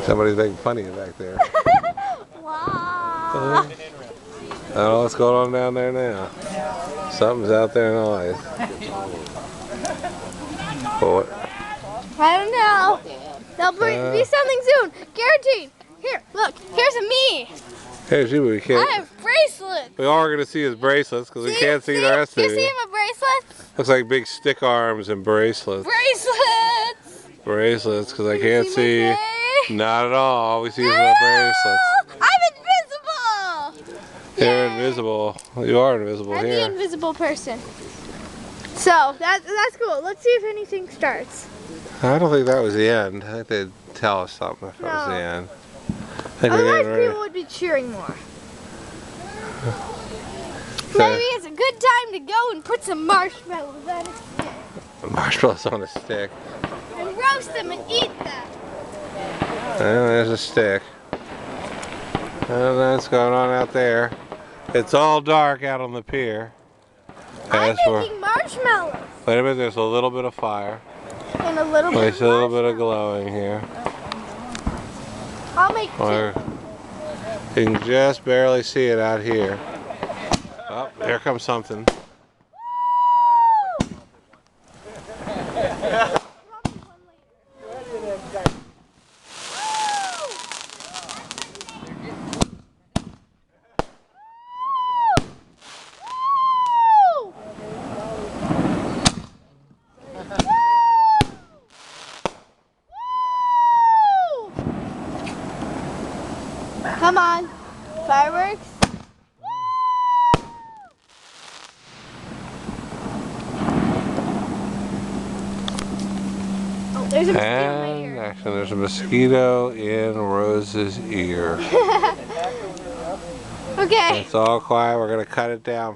Somebody's making fun of you back there. Wow. I don't know what's going on down there now. Something's out there in the light. What? I don't know. There'll be something soon. Guaranteed. Here, look. Here's a me. Here's you, we can't. I have bracelets. We all are going to see his bracelets because we can't see the rest of you. you. You see my bracelets? Looks like big stick arms and bracelets. Bracelets. Bracelets because I can't see. My face? Not at all. All we see is the bracelets. I'm invisible. You're Yay. invisible. You are invisible I'm here. the invisible person. So that's cool. Let's see if anything starts. I don't think that was the end. I think they'd tell us something if it was the end. Otherwise people would be cheering more. Maybe it's a good time to go and put some marshmallows on a stick. Marshmallows on a stick. And roast them and eat them. Well, there's a stick. I don't know what's going on out there. It's all dark out on the pier. I'm making marshmallows. Wait a minute, there's a little bit of fire. And a little bit There's a little bit of glowing here. I'll make two. You can just barely see it out here. Oh, here comes something. Come on, fireworks. Oh, there's a mosquito in my ear. Actually, there's a mosquito in Rose's ear. Okay. It's all quiet. We're going to cut it down.